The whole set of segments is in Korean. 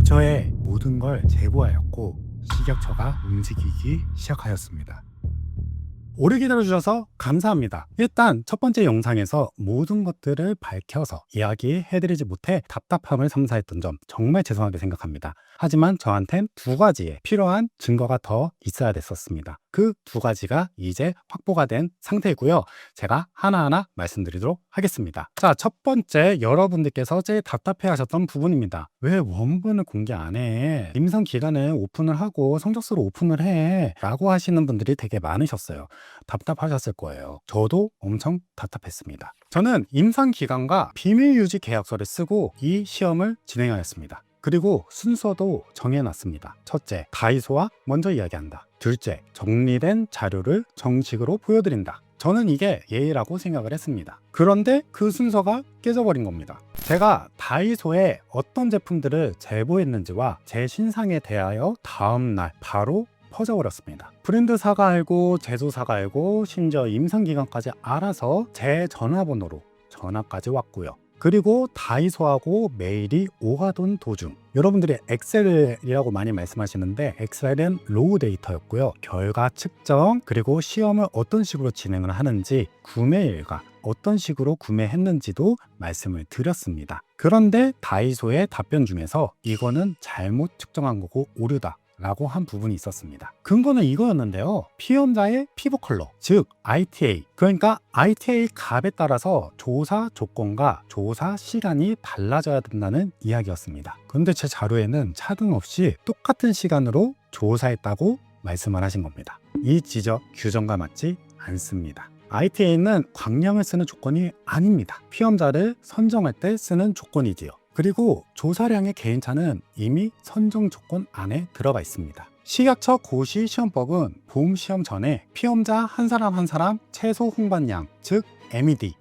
식약처에 모든 걸 제보하였고 식약처가 움직이기 시작하였습니다. 오래 기다려주셔서 감사합니다. 일단 첫 번째 영상에서 모든 것들을 밝혀서 이야기해드리지 못해 답답함을 선사했던 점 정말 죄송하게 생각합니다. 하지만 저한텐 두 가지의 필요한 증거가 더 있어야 됐었습니다. 그 두 가지가 이제 확보가 된 상태이고요. 제가 하나하나 말씀드리도록 하겠습니다. 자, 첫 번째, 여러분들께서 제일 답답해 하셨던 부분입니다. 왜 원본을 공개 안 해? 임상 기간을 오픈을 하고 성적서를 오픈을 해 라고 하시는 분들이 되게 많으셨어요. 답답하셨을 거예요. 저도 엄청 답답했습니다. 저는 임상 기간과 비밀 유지 계약서를 쓰고 이 시험을 진행하였습니다. 그리고 순서도 정해놨습니다. 첫째, 다이소와 먼저 이야기한다. 둘째, 정리된 자료를 정식으로 보여드린다. 저는 이게 예의라고 생각을 했습니다. 그런데 그 순서가 깨져버린 겁니다. 제가 다이소에 어떤 제품들을 제보했는지와 제 신상에 대하여 다음날 바로 퍼져버렸습니다. 브랜드사가 알고 제조사가 알고 심지어 임상기간까지 알아서 제 전화번호로 전화까지 왔고요. 그리고 다이소하고 메일이 오가던 도중, 여러분들이 엑셀이라고 많이 말씀하시는데 엑셀은 로우 데이터였고요. 결과 측정, 그리고 시험을 어떤 식으로 진행을 하는지, 구매일과 어떤 식으로 구매했는지도 말씀을 드렸습니다. 그런데 다이소의 답변 중에서 이거는 잘못 측정한 거고 오류다 라고 한 부분이 있었습니다. 근거는 이거였는데요. 피험자의 피부 컬러, 즉 ITA, 그러니까 ITA 값에 따라서 조사 조건과 조사 시간이 달라져야 된다는 이야기였습니다. 그런데 제 자료에는 차등 없이 똑같은 시간으로 조사했다고 말씀을 하신 겁니다. 이 지적 규정과 맞지 않습니다. ITA는 광량을 쓰는 조건이 아닙니다. 피험자를 선정할 때 쓰는 조건이지요. 그리고 조사량의 개인차는 이미 선정 조건 안에 들어가 있습니다. 식약처 고시 시험법은 봄 시험 전에 피험자 한 사람 한 사람 최소 홍반량, 즉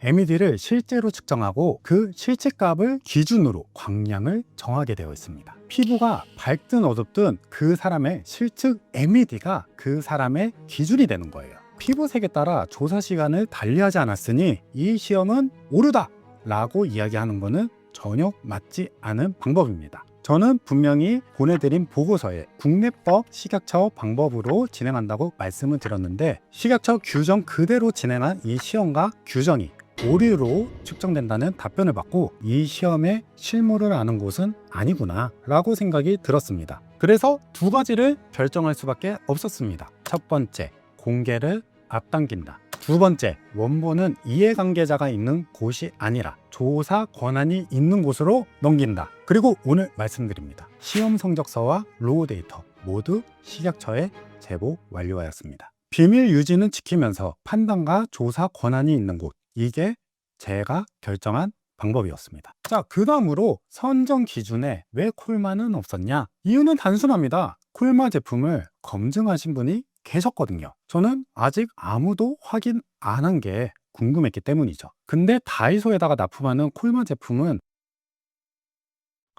MED를 실제로 측정하고 그 실제값을 기준으로 광량을 정하게 되어 있습니다. 피부가 밝든 어둡든 그 사람의 실측 MED가 그 사람의 기준이 되는 거예요. 피부색에 따라 조사 시간을 달리하지 않았으니 이 시험은 오류다 라고 이야기하는 것은 전혀 맞지 않은 방법입니다. 저는 분명히 보내드린 보고서에 국내법 식약처 방법으로 진행한다고 말씀을 드렸는데 식약처 규정 그대로 진행한 이 시험과 규정이 오류로 측정된다는 답변을 받고 이 시험의 실무를 아는 곳은 아니구나 라고 생각이 들었습니다. 그래서 두 가지를 결정할 수밖에 없었습니다. 첫 번째, 공개를 앞당긴다. 두 번째, 원본은 이해관계자가 있는 곳이 아니라 조사 권한이 있는 곳으로 넘긴다. 그리고 오늘 말씀드립니다. 시험 성적서와 로우 데이터 모두 식약처에 제보 완료하였습니다. 비밀 유지는 지키면서 판단과 조사 권한이 있는 곳, 이게 제가 결정한 방법이었습니다. 자, 그 다음으로 선정 기준에 왜 콜마는 없었냐? 이유는 단순합니다. 콜마 제품을 검증하신 분이 계셨거든요. 저는 아직 아무도 확인 안 한 게 궁금했기 때문이죠. 근데 다이소에다가 납품하는 콜마 제품은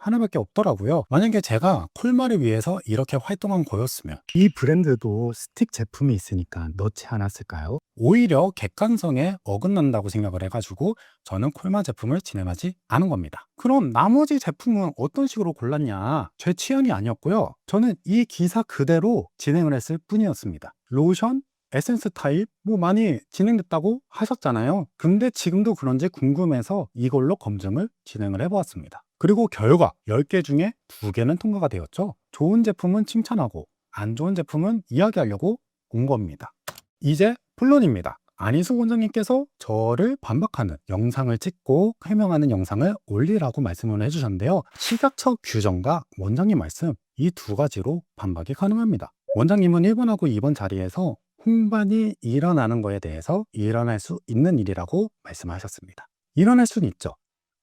하나밖에 없더라고요. 만약에 제가 콜마를 위해서 이렇게 활동한 거였으면 이 브랜드도 스틱 제품이 있으니까 넣지 않았을까요? 오히려 객관성에 어긋난다고 생각을 해가지고 저는 콜마 제품을 진행하지 않은 겁니다. 그럼 나머지 제품은 어떤 식으로 골랐냐? 제 취향이 아니었고요. 저는 이 기사 그대로 진행을 했을 뿐이었습니다. 로션, 에센스 타입 많이 진행됐다고 하셨잖아요. 근데 지금도 그런지 궁금해서 이걸로 검증을 진행을 해보았습니다. 그리고 결과 10개 중에 2개는 통과가 되었죠. 좋은 제품은 칭찬하고 안 좋은 제품은 이야기하려고 온 겁니다. 이제 본론입니다. 안희수 원장님께서 저를 반박하는 영상을 찍고 해명하는 영상을 올리라고 말씀을 해주셨는데요. 식약처 규정과 원장님 말씀, 이 두 가지로 반박이 가능합니다. 원장님은 1번하고 2번 자리에서 홍반이 일어나는 거에 대해서 일어날 수 있는 일이라고 말씀하셨습니다. 일어날 수는 있죠.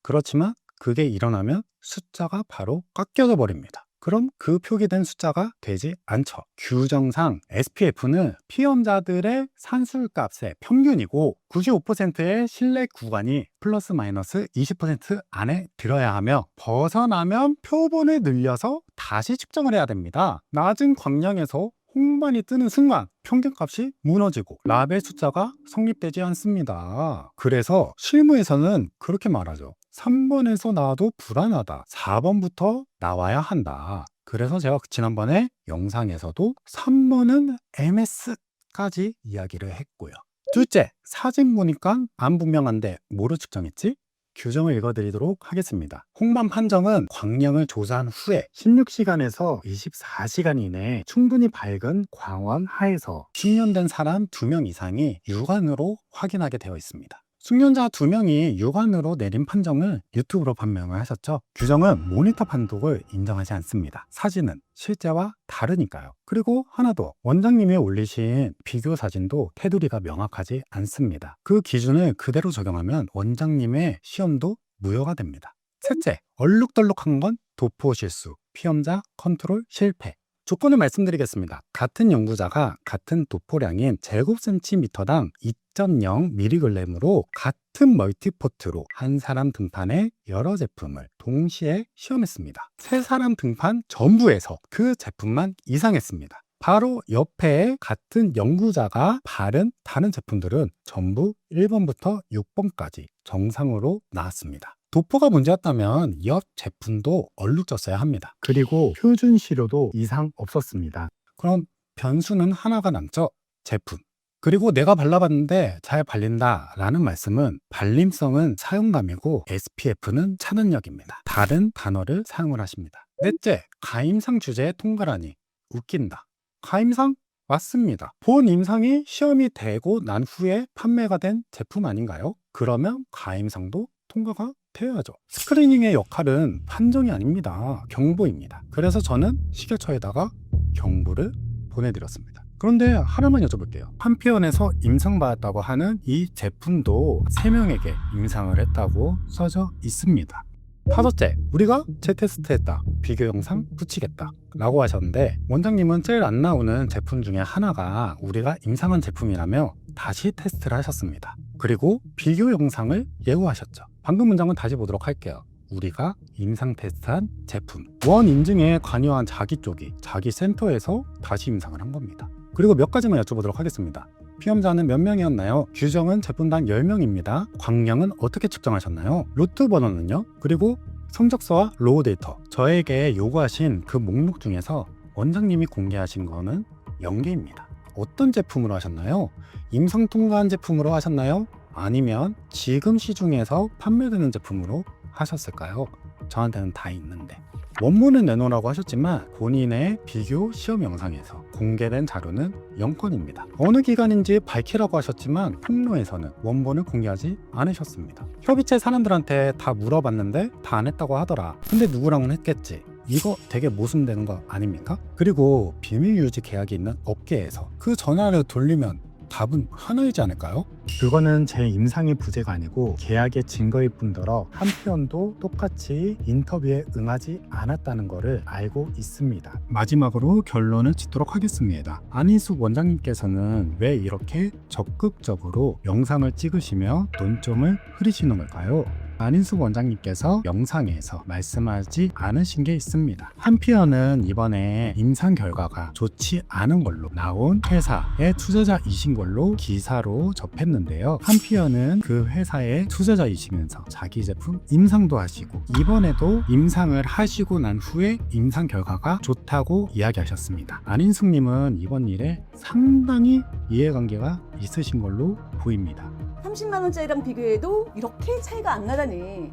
그렇지만 그게 일어나면 숫자가 바로 깎여져 버립니다. 그럼 그 표기된 숫자가 되지 않죠. 규정상 SPF는 피험자들의 산술값의 평균이고 95%의 신뢰 구간이 플러스 마이너스 20% 안에 들어야 하며 벗어나면 표본을 늘려서 다시 측정을 해야 됩니다. 낮은 광량에서 홍반이 뜨는 순간 평균값이 무너지고 라벨 숫자가 성립되지 않습니다. 그래서 실무에서는 그렇게 말하죠. 3번에서 나와도 불안하다. 4번부터 나와야 한다. 그래서 제가 지난번에 영상에서도 3번은 MS까지 이야기를 했고요. 둘째, 사진 보니까 안 분명한데 뭐로 측정했지? 규정을 읽어드리도록 하겠습니다. 홍반 판정은 광량을 조사한 후에 16시간에서 24시간 이내에 충분히 밝은 광원 하에서 숙련된 사람 2명 이상이 육안으로 확인하게 되어 있습니다. 숙련자 2명이 육안으로 내린 판정을 유튜브로 판명을 하셨죠. 규정은 모니터 판독을 인정하지 않습니다. 사진은 실제와 다르니까요. 그리고 하나 더, 원장님이 올리신 비교 사진도 테두리가 명확하지 않습니다. 그 기준을 그대로 적용하면 원장님의 시험도 무효가 됩니다. 셋째, 얼룩덜룩한 건 도포 실수, 피험자 컨트롤 실패. 조건을 말씀드리겠습니다. 같은 연구자가 같은 도포량인 제곱센티미터당 2.0mg으로 같은 멀티포트로 한 사람 등판에 여러 제품을 동시에 시험했습니다. 세 사람 등판 전부에서 그 제품만 이상했습니다. 바로 옆에 같은 연구자가 바른 다른 제품들은 전부 1번부터 6번까지 정상으로 나왔습니다. 도포가 문제였다면 옆 제품도 얼룩졌어야 합니다. 그리고 표준 시료도 이상 없었습니다. 그럼 변수는 하나가 남죠. 제품. 그리고 내가 발라봤는데 잘 발린다 라는 말씀은 발림성은 사용감이고 SPF는 차단력입니다. 다른 단어를 사용을 하십니다. 넷째, 가임상 주제에 통과라니 웃긴다. 가임상? 맞습니다. 본 임상이 시험이 되고 난 후에 판매가 된 제품 아닌가요? 그러면 가임상도 통과가 되어야죠. 스크리닝의 역할은 판정이 아닙니다. 경보입니다. 그래서 저는 식약처에다가 경보를 보내드렸습니다. 그런데 하나만 여쭤볼게요. 판피언에서 임상받았다고 하는 이 제품도 3명에게 임상을 했다고 써져 있습니다. 다섯째, 우리가 재테스트했다. 비교 영상 붙이겠다 라고 하셨는데, 원장님은 제일 안 나오는 제품 중에 하나가 우리가 임상한 제품이라며 다시 테스트를 하셨습니다. 그리고 비교 영상을 예고하셨죠. 방금 문장은 다시 보도록 할게요. 우리가 임상 테스트한 제품, 원 인증에 관여한 자기 쪽이 자기 센터에서 다시 임상을 한 겁니다. 그리고 몇 가지만 여쭤보도록 하겠습니다. 피험자는 몇 명이었나요? 규정은 제품당 10명입니다. 광량은 어떻게 측정하셨나요? 루트 번호는요? 그리고 성적서와 로우 데이터, 저에게 요구하신 그 목록 중에서 원장님이 공개하신 거는 0개입니다. 어떤 제품으로 하셨나요? 임상 통과한 제품으로 하셨나요? 아니면 지금 시중에서 판매되는 제품으로 하셨을까요? 저한테는 다 있는데. 원문은 내놓으라고 하셨지만 본인의 비교 시험 영상에서 공개된 자료는 0건입니다. 어느 기관인지 밝히라고 하셨지만 폭로에서는 원본을 공개하지 않으셨습니다. 협의체 사람들한테 다 물어봤는데 다 안 했다고 하더라. 근데 누구랑은 했겠지. 이거 되게 모순되는 거 아닙니까? 그리고 비밀 유지 계약이 있는 업계에서 그 전화를 돌리면 답은 하나이지 않을까요? 그거는 제 임상의 부재가 아니고 계약의 증거일 뿐더러 한편도 똑같이 인터뷰에 응하지 않았다는 것을 알고 있습니다. 마지막으로 결론을 짓도록 하겠습니다. 안인숙 원장님께서는 왜 이렇게 적극적으로 영상을 찍으시며 논점을 흐리시는 걸까요? 안인숙 원장님께서 영상에서 말씀하지 않으신 게 있습니다. 한피언은 이번에 임상 결과가 좋지 않은 걸로 나온 회사의 투자자이신 걸로 기사로 접했는데요. 한피언은 그 회사의 투자자이시면서 자기 제품 임상도 하시고 이번에도 임상을 하시고 난 후에 임상 결과가 좋다고 이야기하셨습니다. 안인숙님은 이번 일에 상당히 이해관계가 있으신 걸로 보입니다. 30만 원짜리랑 비교해도 이렇게 차이가 안 나다니.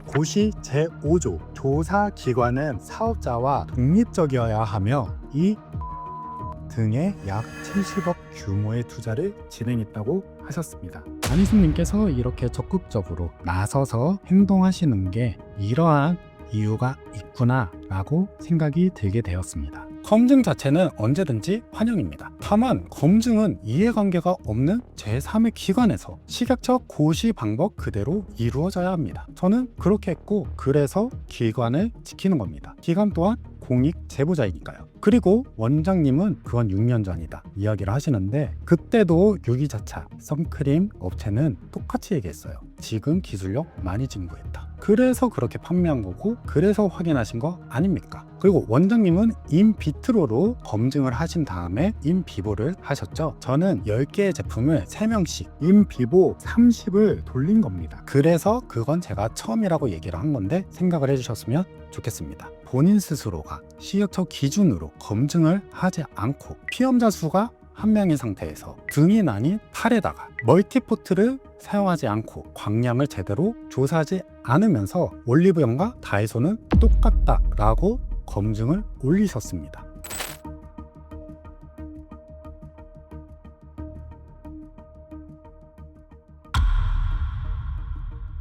고시 제5조 조사기관은 사업자와 독립적이어야 하며 이 등의 약 70억 규모의 투자를 진행했다고 하셨습니다. 안희숙님께서 이렇게 적극적으로 나서서 행동하시는 게 이러한 이유가 있구나 라고 생각이 들게 되었습니다. 검증 자체는 언제든지 환영입니다. 다만 검증은 이해관계가 없는 제3의 기관에서 식약처 고시 방법 그대로 이루어져야 합니다. 저는 그렇게 했고 그래서 기관을 지키는 겁니다. 기관 또한 공익 제보자이니까요. 그리고 원장님은 그건 6년 전이다 이야기를 하시는데 그때도 유기자차 선크림 업체는 똑같이 얘기했어요. 지금 기술력 많이 진보했다. 그래서 그렇게 판매한 거고 그래서 확인하신 거 아닙니까? 그리고 원장님은 인비트로로 검증을 하신 다음에 인비보를 하셨죠. 저는 10개의 제품을 3명씩 인비보 30을 돌린 겁니다. 그래서 그건 제가 처음이라고 얘기를 한 건데 생각을 해주셨으면 좋겠습니다. 본인 스스로가 식약처 기준으로 검증을 하지 않고 피험자 수가 한 명의 상태에서 등이 아닌 팔에다가 멀티포트를 사용하지 않고 광량을 제대로 조사하지 않으면서 올리브영과 다이소는 똑같다라고 검증을 올리셨습니다.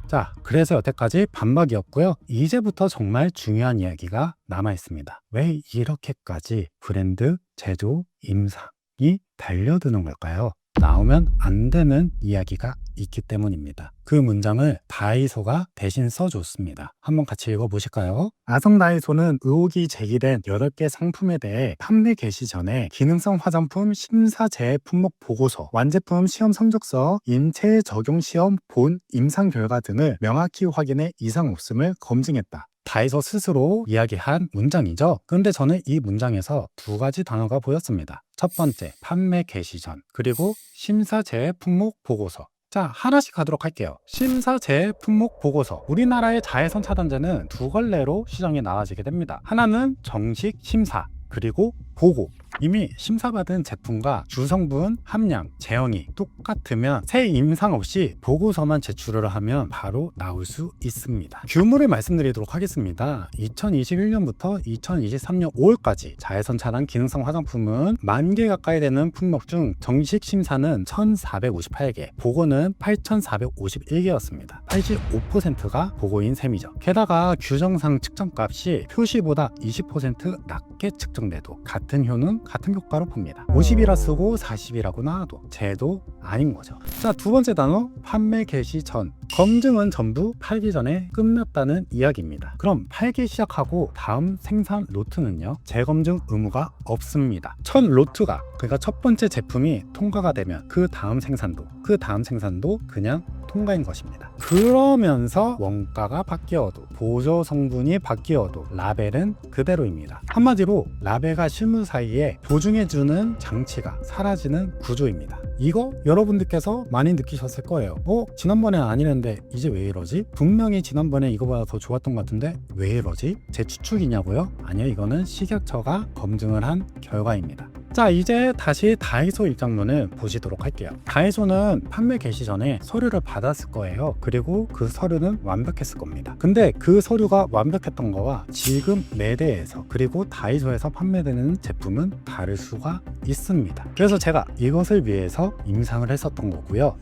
자, 그래서 여태까지 반박이었고요. 이제부터 정말 중요한 이야기가 남아 있습니다. 왜 이렇게까지 브랜드, 제조, 임상이 달려드는 걸까요? 나오면 안 되는 이야기가 있기 때문입니다. 그 문장을 다이소가 대신 써줬습니다. 한번 같이 읽어보실까요? 아성 다이소는 의혹이 제기된 8개 상품에 대해 판매 개시 전에 기능성 화장품 심사 제해 품목 보고서, 완제품 시험 성적서, 인체 적용 시험 본 임상 결과 등을 명확히 확인해 이상 없음을 검증했다. 다이소 스스로 이야기한 문장이죠. 그런데 저는 이 문장에서 2가지 단어가 보였습니다. 첫 번째, 판매 개시 전, 그리고 심사 제해 품목 보고서. 자, 하나씩 가도록 할게요. 심사 제해 품목 보고서. 우리나라의 자외선 차단제는 2걸레로 시장에 나와지게 됩니다. 하나는 정식 심사, 그리고 보고. 이미 심사받은 제품과 주성분, 함량, 제형이 똑같으면 새 임상 없이 보고서만 제출을 하면 바로 나올 수 있습니다. 규모를 말씀드리도록 하겠습니다. 2021년부터 2023년 5월까지 자외선 차단 기능성 화장품은 10,000개 가까이 되는 품목 중 정식 심사는 1,458개, 보고는 8,451개였습니다. 85%가 보고인 셈이죠. 게다가 규정상 측정값이 표시보다 20% 낮게 측정돼도 같은 효능, 같은 효과로 봅니다. 50이라 쓰고 40이라고 나와도 제도 아닌 거죠. 자, 2번째 단어, 판매 개시 전. 검증은 전부 팔기 전에 끝났다는 이야기입니다. 그럼 팔기 시작하고 다음 생산 로트는요? 재검증 의무가 없습니다. 첫 로트가, 그러니까 첫 번째 제품이 통과가 되면 그 다음 생산도 그냥 통과인 것입니다. 그러면서 원가가 바뀌어도, 보조 성분이 바뀌어도 라벨은 그대로입니다. 한마디로 라벨과 실물 사이에 보증해주는 장치가 사라지는 구조입니다. 이거 여러분들께서 많이 느끼셨을 거예요. 지난번에 아니랬는데 이제 왜 이러지? 분명히 지난번에 이거보다 더 좋았던 것 같은데 왜 이러지? 제 추측이냐고요? 아니요, 이거는 식약처가 검증을 한 결과입니다. 자, 이제 다시 다이소 입장론을 보시도록 할게요. 다이소는 판매 개시 전에 서류를 받았을 거예요. 그리고 그 서류는 완벽했을 겁니다. 근데 그 서류가 완벽했던 거와 지금 매대에서 그리고 다이소에서 판매되는 제품은 다를 수가 있습니다. 그래서 제가 이것을 위해서 임상을 했었던 거고요.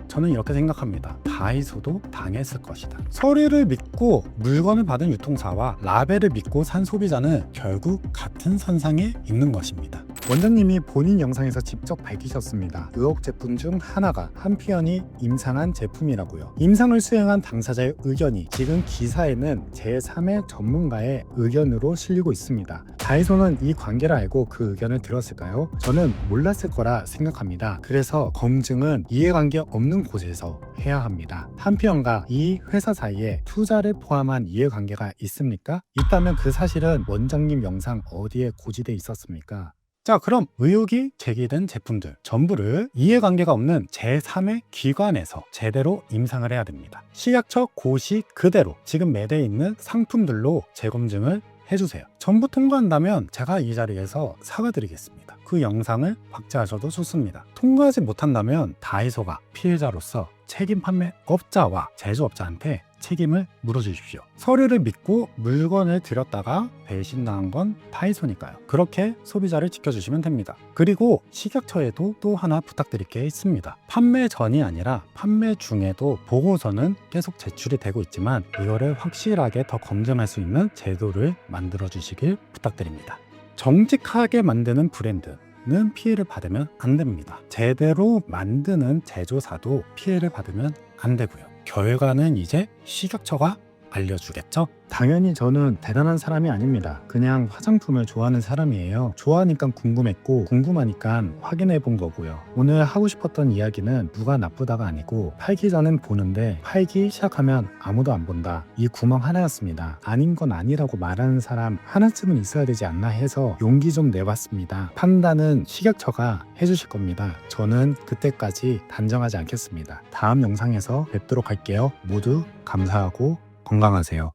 저는 이렇게 생각합니다. 다이소도 당했을 것이다. 서류를 믿고 물건을 받은 유통사와 라벨을 믿고 산 소비자는 결국 같은 선상에 있는 것입니다. 원장님이 본인 영상에서 직접 밝히셨습니다. 의혹 제품 중 하나가 한피언이 임상한 제품이라고요. 임상을 수행한 당사자의 의견이 지금 기사에는 제3의 전문가의 의견으로 실리고 있습니다. 다이소는 이 관계를 알고 그 의견을 들었을까요? 저는 몰랐을 거라 생각합니다. 그래서 검증은 이해관계 없는 곳에서 해야 합니다. 한피언과 이 회사 사이에 투자를 포함한 이해관계가 있습니까? 있다면 그 사실은 원장님 영상 어디에 고지돼 있었습니까? 자, 그럼 의혹이 제기된 제품들 전부를 이해관계가 없는 제3의 기관에서 제대로 임상을 해야 됩니다. 식약처 고시 그대로 지금 매대에 있는 상품들로 재검증을 해주세요. 전부 통과한다면 제가 이 자리에서 사과드리겠습니다. 그 영상을 박제하셔도 좋습니다. 통과하지 못한다면 다이소가 피해자로서 책임 판매업자와 제조업자한테 책임을 물어주십시오. 서류를 믿고 물건을 들였다가 배신당한 건 다이소니까요. 그렇게 소비자를 지켜주시면 됩니다. 그리고 식약처에도 또 하나 부탁드릴 게 있습니다. 판매 전이 아니라 판매 중에도 보고서는 계속 제출이 되고 있지만 이거를 확실하게 더 검증할 수 있는 제도를 만들어 주시길 부탁드립니다. 정직하게 만드는 브랜드는 피해를 받으면 안 됩니다. 제대로 만드는 제조사도 피해를 받으면 안 되고요. 결과는 이제 식약처가 알려주겠죠? 당연히 저는 대단한 사람이 아닙니다. 그냥 화장품을 좋아하는 사람이에요. 좋아하니까 궁금했고 궁금하니까 확인해 본 거고요. 오늘 하고 싶었던 이야기는 누가 나쁘다가 아니고 팔기 전엔 보는데 팔기 시작하면 아무도 안 본다. 이 구멍 하나였습니다. 아닌 건 아니라고 말하는 사람 하나쯤은 있어야 되지 않나 해서 용기 좀 내봤습니다. 판단은 식약처가 해주실 겁니다. 저는 그때까지 단정하지 않겠습니다. 다음 영상에서 뵙도록 할게요. 모두 감사하고 건강하세요.